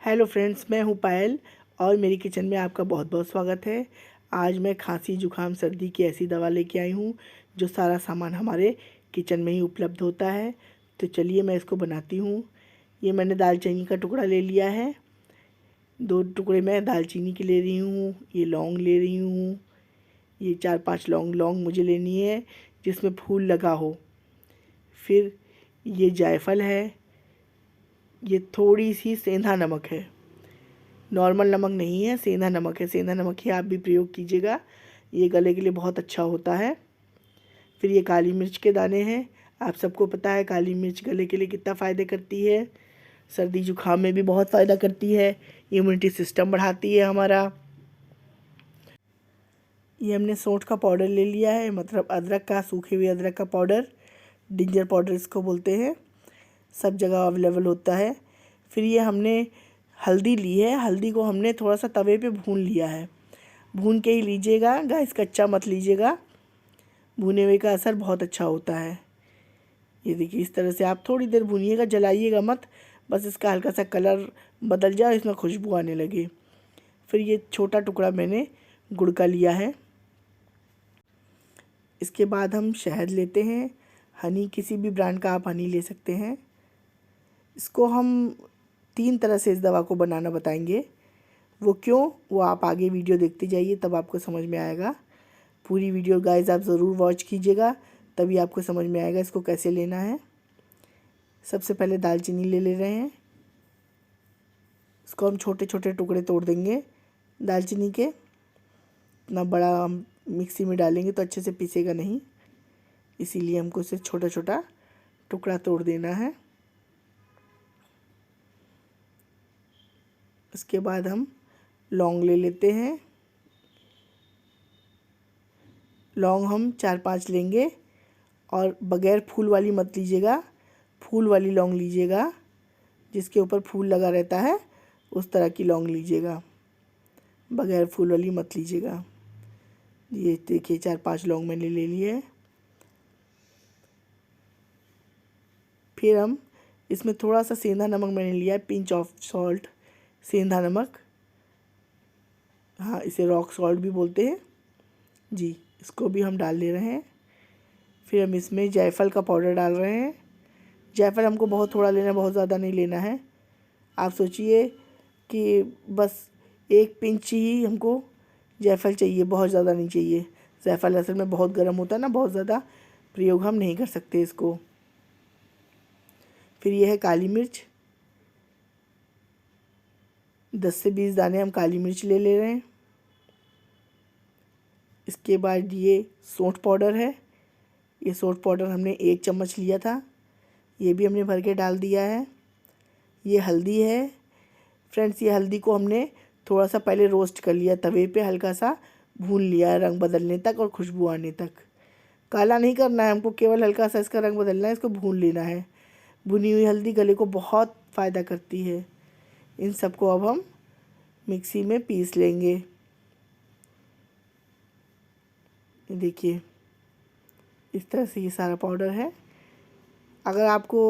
Hello friends, मैं हूं पायल और मेरी किचन में आपका बहुत बहुत स्वागत है। आज मैं खांसी जुकाम सर्दी की ऐसी दवा लेके आई हूं जो सारा सामान हमारे किचन में ही उपलब्ध होता है। तो चलिए मैं इसको बनाती हूं। ये मैंने दालचीनी का टुकड़ा ले लिया है, 2 टुकड़े मैं दालचीनी के ले रही हूँ। ये लौंग ले रही हूँ, ये 4-5 लौंग मुझे लेनी है जिसमें फूल लगा हो। फिर ये जायफल है, ये थोड़ी सी सेंधा नमक है, नॉर्मल नमक नहीं है, सेंधा नमक है। सेंधा नमक ही आप भी प्रयोग कीजिएगा, ये गले के लिए बहुत अच्छा होता है। फिर ये काली मिर्च के दाने हैं। आप सबको पता है काली मिर्च गले के लिए कितना फ़ायदे करती है, सर्दी जुकाम में भी बहुत फ़ायदा करती है, इम्यूनिटी सिस्टम बढ़ाती है हमारा। ये हमने सौंठ का पाउडर ले लिया है, मतलब अदरक का, सूखे हुए अदरक का पाउडर, जिंजर पाउडर इसको बोलते हैं, सब जगह अवेलेबल होता है। फिर ये हमने हल्दी ली है, हल्दी को हमने थोड़ा सा तवे पे भून लिया है। भून के ही लीजिएगा गाइस, कच्चा मत लीजिएगा, भुने हुए का असर बहुत अच्छा होता है। ये देखिए इस तरह से आप थोड़ी देर भूनिएगा, जलाइएगा मत, बस इसका हल्का सा कलर बदल जाए, इसमें खुशबू आने लगे। फिर ये छोटा टुकड़ा मैंने गुड़ का लिया है। इसके बाद हम शहद लेते हैं, हनी, किसी भी ब्रांड का आप हनी ले सकते हैं। इसको हम 3 तरह से इस दवा को बनाना बताएंगे। वो क्यों, वो आप आगे वीडियो देखते जाइए तब आपको समझ में आएगा। पूरी वीडियो गाइस आप ज़रूर वॉच कीजिएगा, तभी आपको समझ में आएगा इसको कैसे लेना है। सबसे पहले दालचीनी ले रहे हैं, इसको हम छोटे छोटे टुकड़े तोड़ देंगे दालचीनी के। इतना बड़ा हम मिक्सी में डालेंगे तो अच्छे से पीसेगा नहीं, इसीलिए हमको इसे छोटा छोटा टुकड़ा तोड़ देना है। इसके बाद हम लौंग ले लेते हैं। लौंग हम 4-5 लेंगे और बग़ैर फूल वाली मत लीजिएगा, फूल वाली लौंग लीजिएगा, जिसके ऊपर फूल लगा रहता है उस तरह की लौंग लीजिएगा, बग़ैर फूल वाली मत लीजिएगा। ये देखिए 4-5 लौंग मैंने ले लिए। फिर हम इसमें थोड़ा सा सेंधा नमक मैंने लिया है, पिंच ऑफ सॉल्ट, सेंधा नमक, हाँ इसे रॉक सॉल्ट भी बोलते हैं जी, इसको भी हम डाल ले रहे हैं। फिर हम इसमें जायफल का पाउडर डाल रहे हैं। जायफल हमको बहुत थोड़ा लेना है, बहुत ज़्यादा नहीं लेना है। आप सोचिए कि बस 1 पिंच ही हमको जायफल चाहिए, बहुत ज़्यादा नहीं चाहिए। जायफल असल में बहुत गर्म होता है ना, बहुत ज़्यादा प्रयोग हम नहीं कर सकते इसको। फिर ये है काली मिर्च, 10 से 20 दाने हम काली मिर्च ले रहे हैं। इसके बाद ये सौंठ पाउडर है, ये सौंठ पाउडर हमने 1 चम्मच लिया था, ये भी हमने भर के डाल दिया है। ये हल्दी है फ्रेंड्स, ये हल्दी को हमने थोड़ा सा पहले रोस्ट कर लिया तवे पे, हल्का सा भून लिया रंग बदलने तक और खुशबू आने तक। काला नहीं करना है हमको, केवल हल्का सा इसका रंग बदलना है, इसको भून लेना है। भुनी हुई हल्दी गले को बहुत फ़ायदा करती है। इन सबको अब हम मिक्सी में पीस लेंगे। देखिए इस तरह से ये सारा पाउडर है। अगर आपको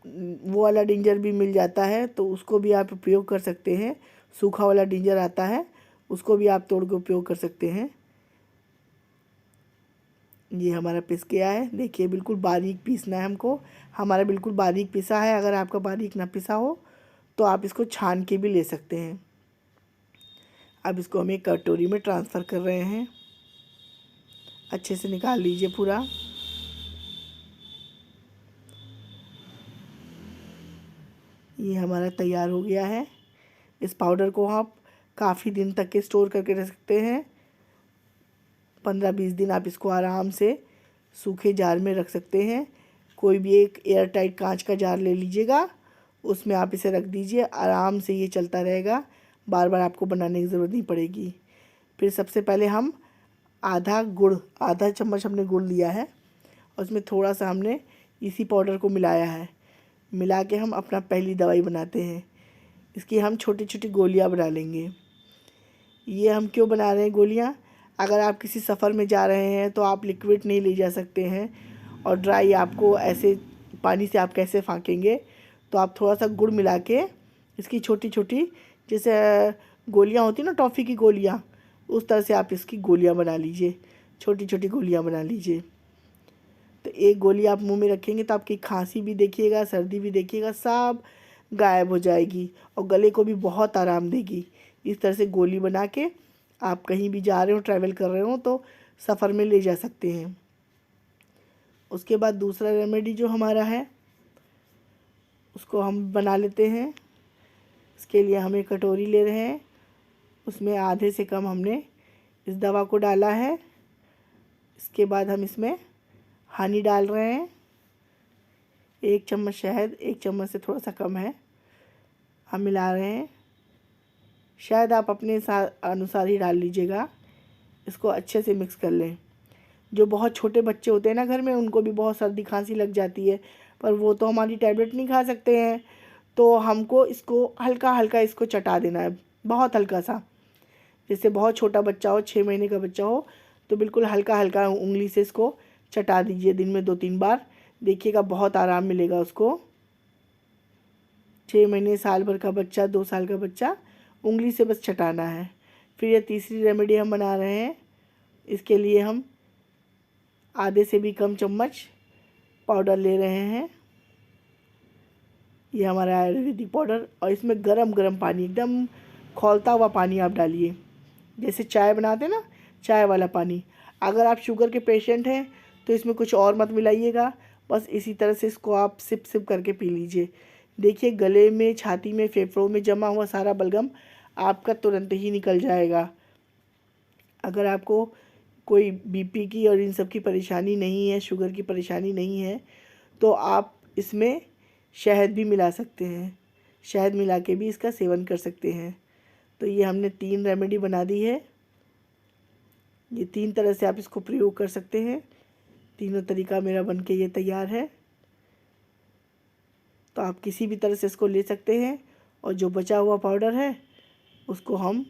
वो वाला डिंजर भी मिल जाता है तो उसको भी आप उपयोग कर सकते हैं, सूखा वाला डिंजर आता है उसको भी आप तोड़ के उपयोग कर सकते हैं। ये हमारा पिस गया है, देखिए बिल्कुल बारीक पीसना है हमको, हमारा बिल्कुल बारीक पिसा है। अगर आपका बारीक ना पिसा हो तो आप इसको छान के भी ले सकते हैं। अब इसको हम एक कटोरी में ट्रांसफ़र कर रहे हैं, अच्छे से निकाल लीजिए पूरा। ये हमारा तैयार हो गया है। इस पाउडर को आप काफ़ी दिन तक के स्टोर करके रख सकते हैं, 15-20 दिन आप इसको आराम से सूखे जार में रख सकते हैं। कोई भी एक एयर टाइट कांच का जार ले लीजिएगा, उसमें आप इसे रख दीजिए, आराम से ये चलता रहेगा, बार बार आपको बनाने की ज़रूरत नहीं पड़ेगी। फिर सबसे पहले हम आधा चम्मच हमने गुड़ लिया है और उसमें थोड़ा सा हमने इसी पाउडर को मिलाया है। मिला के हम अपना पहली दवाई बनाते हैं। इसकी हम छोटी छोटी गोलियां बना लेंगे। ये हम क्यों बना रहे हैं गोलियां, अगर आप किसी सफ़र में जा रहे हैं तो आप लिक्विड नहीं ले जा सकते हैं और ड्राई आपको ऐसे पानी से आप कैसे फाँकेंगे, तो आप थोड़ा सा गुड़ मिला के इसकी छोटी छोटी जैसे गोलियां होती ना, टॉफ़ी की गोलियां, उस तरह से आप इसकी गोलियां बना लीजिए, छोटी छोटी गोलियां बना लीजिए। तो एक गोली आप मुंह में रखेंगे तो आपकी खांसी भी देखिएगा, सर्दी भी देखिएगा, सब गायब हो जाएगी और गले को भी बहुत आराम देगी। इस तरह से गोली बना के आप कहीं भी जा रहे हो, ट्रैवल कर रहे हो तो सफ़र में ले जा सकते हैं। उसके बाद दूसरा रेमेडी जो हमारा है उसको हम बना लेते हैं। इसके लिए हम एक कटोरी ले रहे हैं, उसमें आधे से कम हमने इस दवा को डाला है। इसके बाद हम इसमें हनी डाल रहे हैं, 1 चम्मच शहद, 1 चम्मच से थोड़ा सा कम है, हम मिला रहे हैं। शायद आप अपने अनुसार ही डाल लीजिएगा। इसको अच्छे से मिक्स कर लें। जो बहुत छोटे बच्चे होते हैं ना घर में, उनको भी बहुत सर्दी खांसी लग जाती है, पर वो तो हमारी टैबलेट नहीं खा सकते हैं, तो हमको इसको हल्का हल्का इसको चटा देना है, बहुत हल्का सा। जैसे बहुत छोटा बच्चा हो, 6 महीने का बच्चा हो, तो बिल्कुल हल्का हल्का उंगली से इसको चटा दीजिए दिन में 2-3 बार। देखिएगा बहुत आराम मिलेगा उसको। 6 महीने, साल भर का बच्चा, 2 साल का बच्चा, उंगली से बस चटाना है। फिर ये तीसरी रेमेडी हम बना रहे हैं। इसके लिए हम आधे से भी कम चम्मच पाउडर ले रहे हैं। ये हमारा आयुर्वेदिक पाउडर, और इसमें गरम गरम पानी, एकदम खौलता हुआ पानी आप डालिए, जैसे चाय बनाते ना, चाय वाला पानी। अगर आप शुगर के पेशेंट हैं तो इसमें कुछ और मत मिलाइएगा, बस इसी तरह से इसको आप सिप सिप करके पी लीजिए। देखिए गले में, छाती में, फेफड़ों में जमा हुआ सारा बलगम आपका तुरंत ही निकल जाएगा। अगर आपको कोई बीपी की और इन सब की परेशानी नहीं है, शुगर की परेशानी नहीं है, तो आप इसमें शहद भी मिला सकते हैं। शहद मिला के भी इसका सेवन कर सकते हैं। तो ये हमने 3 रेमेडी बना दी है। ये 3 तरह से आप इसको प्रयोग कर सकते हैं। तीनों तरीका मेरा बन के ये तैयार है। तो आप किसी भी तरह से इसको ले सकते हैं। और जो बचा हुआ पाउडर है उसको हम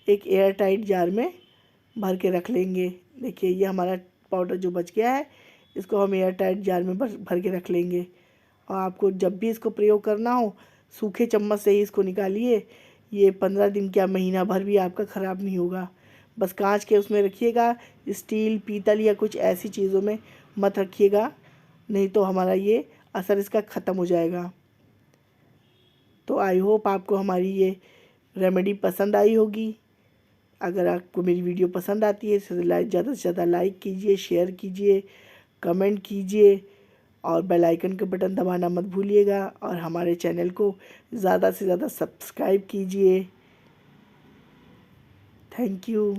एक एयर टाइट जार में भर के रख लेंगे। देखिए ये हमारा पाउडर जो बच गया है, इसको हम एयर टाइट जार में भर के रख लेंगे। और आपको जब भी इसको प्रयोग करना हो, सूखे चम्मच से ही इसको निकालिए। ये 15 दिन क्या, महीना भर भी आपका ख़राब नहीं होगा। बस कांच के उसमें रखिएगा, स्टील, पीतल या कुछ ऐसी चीज़ों में मत रखिएगा, नहीं तो हमारा ये असर इसका ख़त्म हो जाएगा। तो आई होप आपको हमारी ये रेमेडी पसंद आई होगी। अगर आपको मेरी वीडियो पसंद आती है तो ज़्यादा से ज़्यादा लाइक कीजिए, शेयर कीजिए, कमेंट कीजिए और बेल आइकन का बटन दबाना मत भूलिएगा। और हमारे चैनल को ज़्यादा से ज़्यादा सब्सक्राइब कीजिए। Thank you.